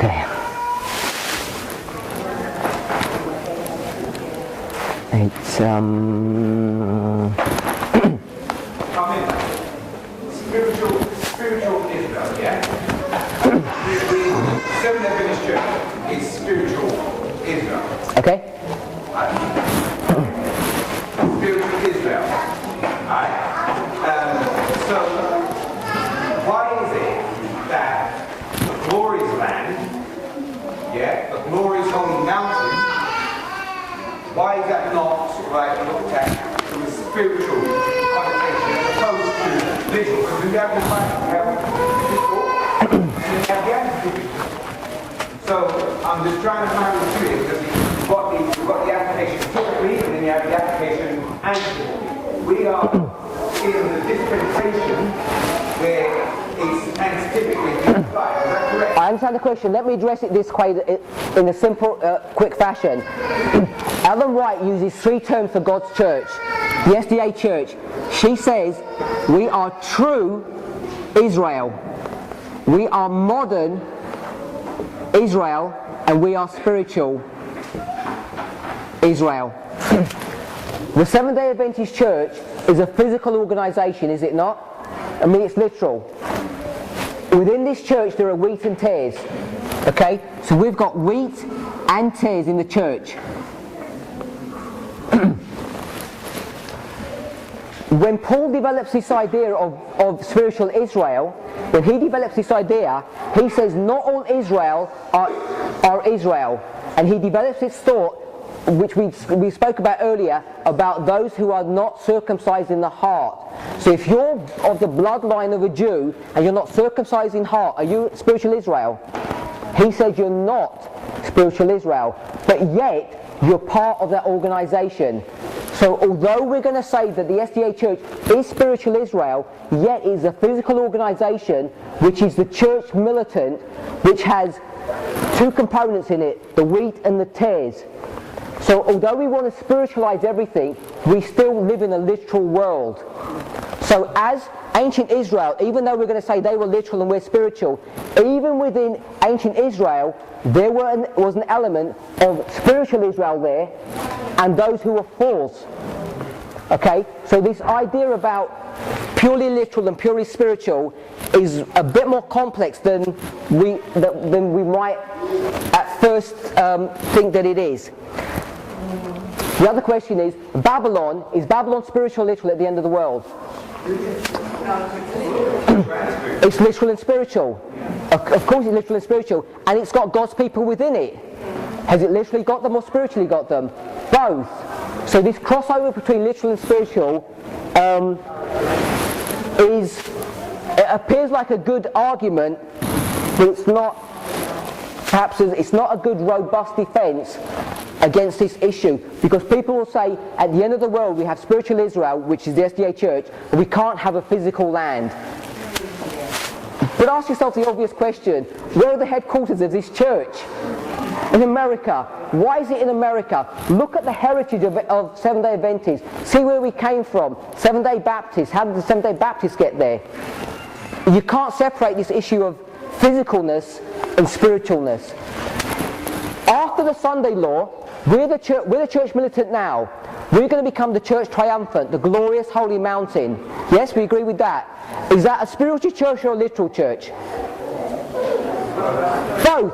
Okay. It's spiritual Israel, yeah? The Seventh Adventist Church is spiritual Israel. okay. Spiritual Israel. Alright? So, why is it that the glorious land, yeah, the glorious holy mountain, why is that not looked at from a spiritual connotation as opposed to literal? Because we have the physical and we have the attitude. So I'm just trying to find the two because you've got the application typically and then you have the application anxiously. We are in the dispensation where it's typically applied. Is that correct? I understand the question. Let me address it this way in a simple, quick fashion. Ellen White uses three terms for God's church. The SDA church. She says, we are true Israel. We are modern Israel. And we are spiritual Israel. The Seventh-day Adventist Church is a physical organisation, is it not? I mean, it's literal. Within this church there are wheat and tares. Okay? So we've got wheat and tares in the church. When Paul develops this idea of spiritual Israel, when he develops this idea, he says not all Israel are Israel. And he develops this thought, which we spoke about earlier, about those who are not circumcised in the heart. So if you're of the bloodline of a Jew and you're not circumcised in heart, are you spiritual Israel? He says you're not spiritual Israel, but yet you're part of that organisation. So although we're going to say that the SDA Church is spiritual Israel, yet is a physical organisation which is the church militant, which has two components in it, the wheat and the tares. So although we want to spiritualize everything, we still live in a literal world. So as ancient Israel, even though we're going to say they were literal and we're spiritual, even within ancient Israel, there was an element of spiritual Israel there, and those who were false. Okay? So this idea about purely literal and purely spiritual is a bit more complex than we might at first think that it is. The other question is Babylon spiritual or literal at the end of the world? It's literal and spiritual. Of course it's literal and spiritual, and it's got God's people within it. Has it literally got them or spiritually got them? Both. So this crossover between literal and spiritual it appears like a good argument, but it's not. Perhaps it's not a good robust defence against this issue, because people will say at the end of the world we have spiritual Israel, which is the SDA Church, and we can't have a physical land. But ask yourself the obvious question, where are the headquarters of this church? In America. Why is it in America? Look at the heritage of Seventh-day Adventists. See where we came from. Seventh-day Baptists. How did the Seventh-day Baptists get there? You can't separate this issue of physicalness and spiritualness. After the Sunday law, we're the church militant now. We're going to become the church triumphant, the glorious holy mountain. Yes, we agree with that. Is that a spiritual church or a literal church? Both.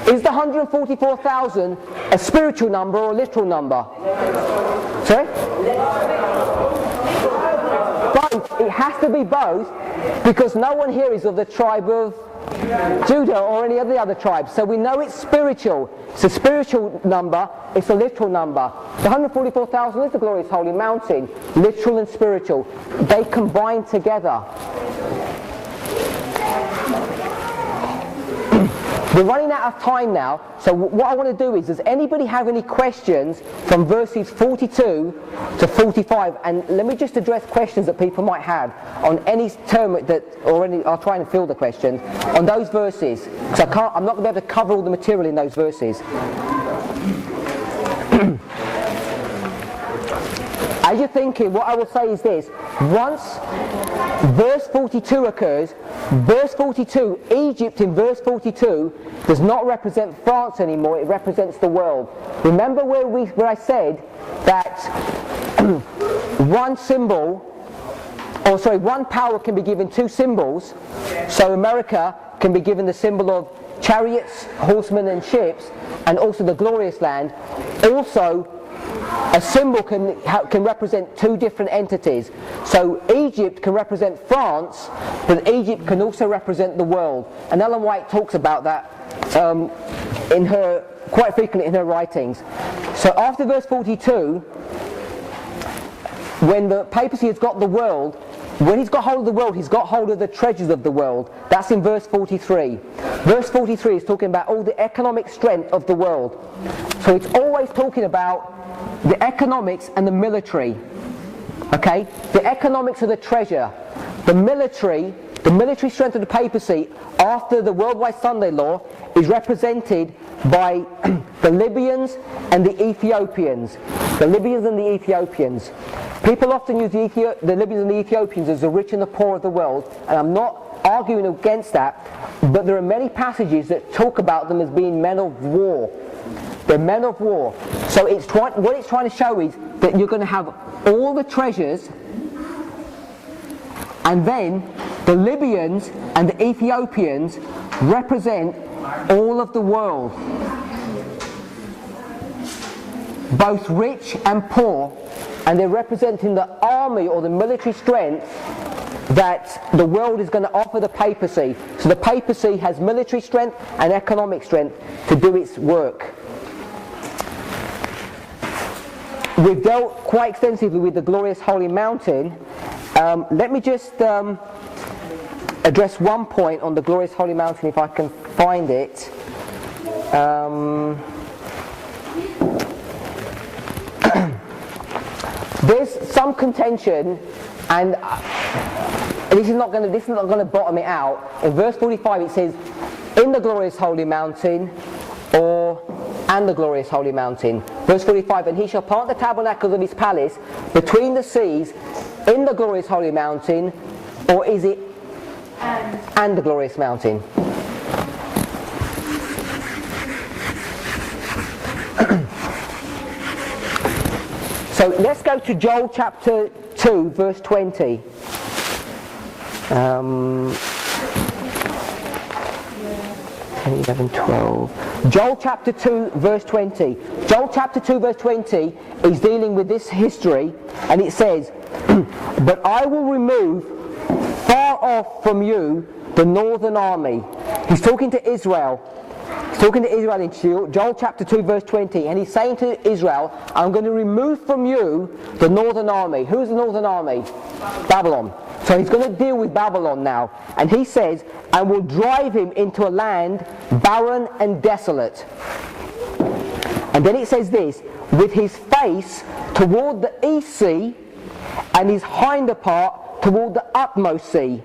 Is the 144,000 a spiritual number or a literal number? Sorry? Both. It has to be both, because no one here is of the tribe of Judah or any of the other tribes. So we know it's spiritual. It's a spiritual number, it's a literal number. The 144,000 is the glorious holy mountain, literal and spiritual. They combine together. We're running out of time now, so what I want to do is, does anybody have any questions from verses 42 to 45? And let me just address questions that people might have on any term that, or any, I'll try and fill the questions on those verses, because I'm not going to be able to cover all the material in those verses. as you're thinking, what I will say is this: once verse 42 occurs, verse 42, Egypt in verse 42 does not represent France anymore, it represents the world. Remember where I said that one power can be given two symbols. So America can be given the symbol of chariots, horsemen and ships, and also the glorious land. Also, a symbol can represent two different entities. So Egypt can represent France, but Egypt can also represent the world. And Ellen White talks about that quite frequently in her writings. So after verse 42, when the papacy has got the world, when he's got hold of the world, he's got hold of the treasures of the world. That's in verse 43. Verse 43 is talking about all the economic strength of the world. So it's always talking about the economics and the military. Okay? The economics of the treasure. The military strength of the papacy after the worldwide Sunday law is represented by the Libyans and the Ethiopians. The Libyans and the Ethiopians. People often use the Libyans and the Ethiopians as the rich and the poor of the world, and I'm not arguing against that, but there are many passages that talk about them as being men of war. They're men of war. So what it's trying to show is that you're going to have all the treasures, and then the Libyans and the Ethiopians represent all of the world, both rich and poor, and they're representing the army or the military strength that the world is going to offer the papacy. So the papacy has military strength and economic strength to do its work. We've dealt quite extensively with the glorious holy mountain. Let me just address one point on the glorious holy mountain if I can find it. There's some contention, and this is not going to bottom it out. In verse 45 it says, "In the glorious holy mountain," or "and the glorious holy mountain." Verse 45, "And he shall plant the tabernacles of his palace between the seas in the glorious holy mountain," or is it "and the glorious mountain"? So let's go to Joel chapter 2 verse 20. 11, 12. Joel chapter 2 verse 20. Joel chapter 2 verse 20 is dealing with this history, and it says, "But I will remove far off from you the northern army." He's talking to Israel. He's talking to Israel in Joel chapter 2 verse 20, and he's saying to Israel, "I'm going to remove from you the northern army." Who's the northern army? Babylon. So he's going to deal with Babylon now. And he says, "And will drive him into a land barren and desolate." And then it says this, "With his face toward the east sea, and his hinder part toward the utmost sea.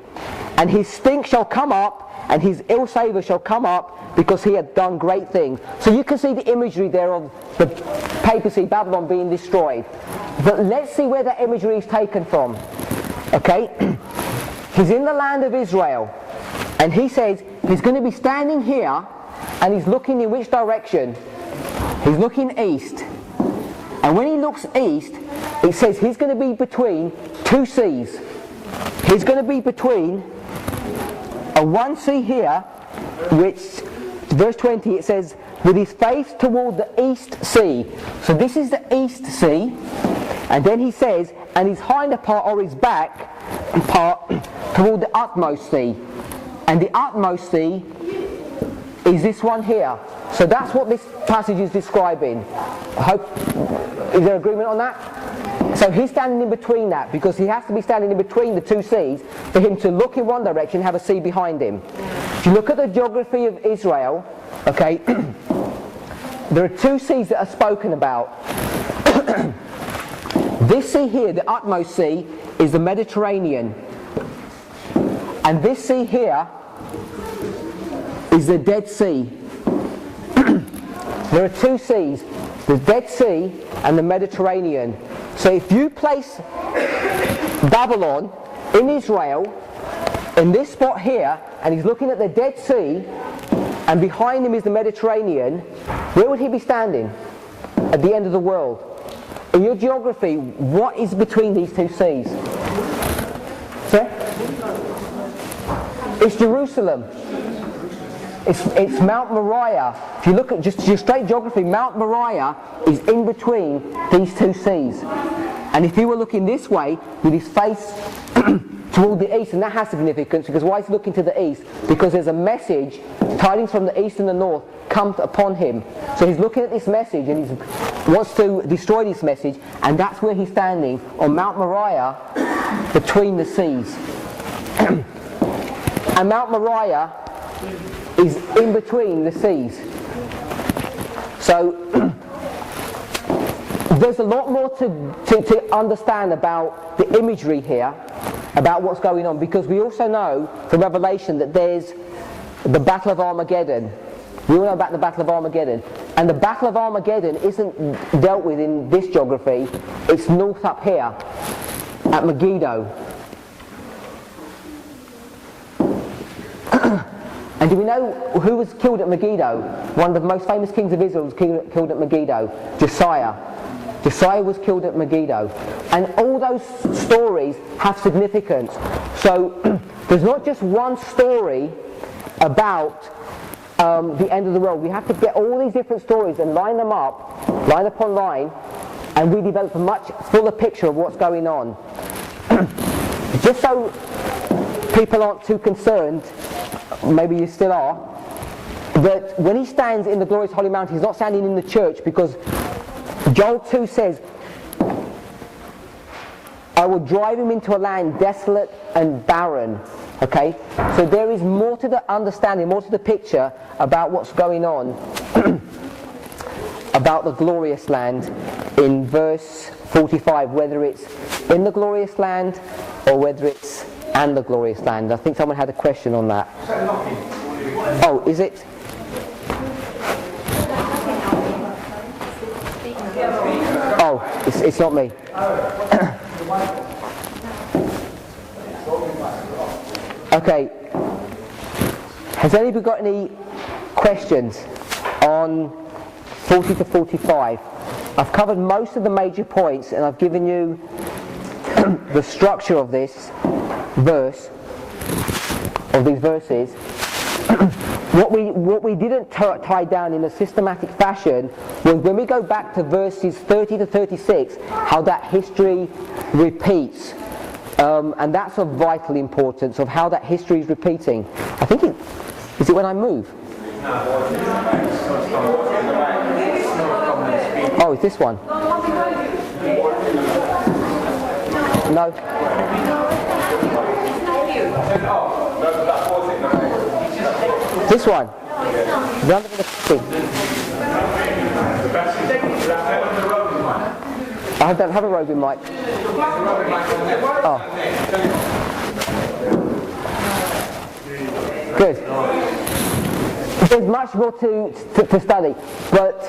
And his stink shall come up, and his ill savour shall come up, because he had done great things." So you can see the imagery there of the papacy, Babylon, being destroyed. But let's see where that imagery is taken from. Okay? He's in the land of Israel, and he says he's going to be standing here, and he's looking in which direction? He's looking east. And when he looks east, it says he's going to be between two seas. He's going to be between one sea here, which, verse 20, it says, "With his face toward the east sea." So this is the east sea. And then he says, "And his hinder part or his back part toward the utmost sea." And the utmost sea is this one here. So that's what this passage is describing. Is there agreement on that? So he's standing in between that, because he has to be standing in between the two seas for him to look in one direction and have a sea behind him. If you look at the geography of Israel, okay, there are two seas that are spoken about. This sea here, the utmost sea, is the Mediterranean. And this sea here is the Dead Sea. There are two seas, the Dead Sea and the Mediterranean. So if you place Babylon in Israel, in this spot here, and he's looking at the Dead Sea, and behind him is the Mediterranean, where would he be standing? At the end of the world. In your geography, what is between these two seas? Sir? It's Jerusalem. It's Mount Moriah. If you look at just your straight geography, Mount Moriah is in between these two seas. And if he were looking this way, with his face toward the east, and that has significance, because why is he looking to the east? Because there's a message, tidings from the east and the north, come upon him. So he's looking at this message, and he wants to destroy this message, and that's where he's standing, on Mount Moriah, between the seas. And Mount Moriah is in between the seas. So there's a lot more to understand about the imagery here, about what's going on, because we also know from Revelation that there's the Battle of Armageddon. We all know about the Battle of Armageddon. And the Battle of Armageddon isn't dealt with in this geography, it's north up here, at Megiddo. And do we know who was killed at Megiddo? One of the most famous kings of Israel was killed at Megiddo, Josiah. Josiah was killed at Megiddo. And all those stories have significance. So there's not just one story about the end of the world. We have to get all these different stories and line them up, line upon line, and we develop a much fuller picture of what's going on. Just so people aren't too concerned, maybe you still are, that when he stands in the glorious holy mountain, he's not standing in the church, because Joel 2 says, I will drive him into a land desolate and barren. Okay? So there is more to the understanding, more to the picture about what's going on about the glorious land in verse 45, whether it's in the glorious land or whether it's and the glorious land. I think someone had a question on that. Oh, is it? Oh, it's not me. Okay. Has anybody got any questions on 40 to 45? I've covered most of the major points, and I've given you the structure of this verse, of these verses. What we didn't tie down in a systematic fashion was when we go back to verses 30 to 36, how that history repeats. And that's of vital importance, of how that history is repeating. I think is it when I move? Oh, it's this one. No. This one. I don't have a roving mic. Oh. Good. There's much more to study, but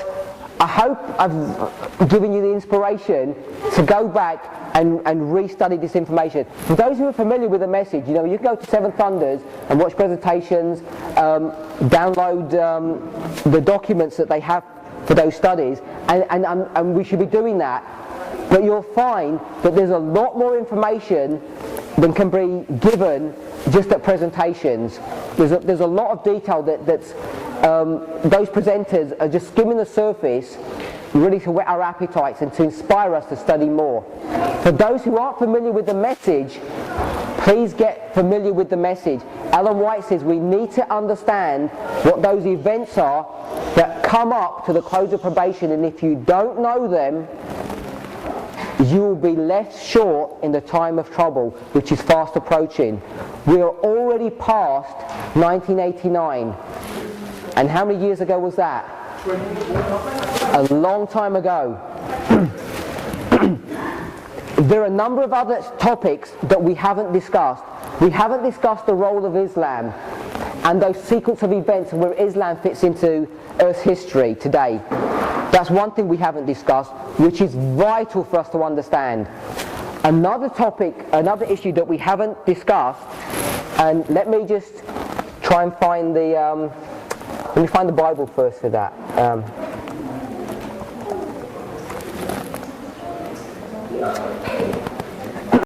I hope I've given you the inspiration to go back and re-study this information. For those who are familiar with the message, you can go to Seven Thunders and watch presentations, download the documents that they have for those studies, and we should be doing that. But you'll find that there's a lot more information than can be given just at presentations. There's a lot of detail that's those presenters are just skimming the surface, really to whet our appetites and to inspire us to study more. For those who aren't familiar with the message, please get familiar with the message. Ellen White says we need to understand what those events are that come up to the close of probation, and if you don't know them, you will be left short in the time of trouble, which is fast approaching. We are already past 1989. And how many years ago was that? A long time ago. There are a number of other topics that we haven't discussed. We haven't discussed the role of Islam and those sequence of events and where Islam fits into Earth's history today. That's one thing we haven't discussed, which is vital for us to understand. Another topic, another issue that we haven't discussed, and let me just try and find the, let me find the Bible first for that.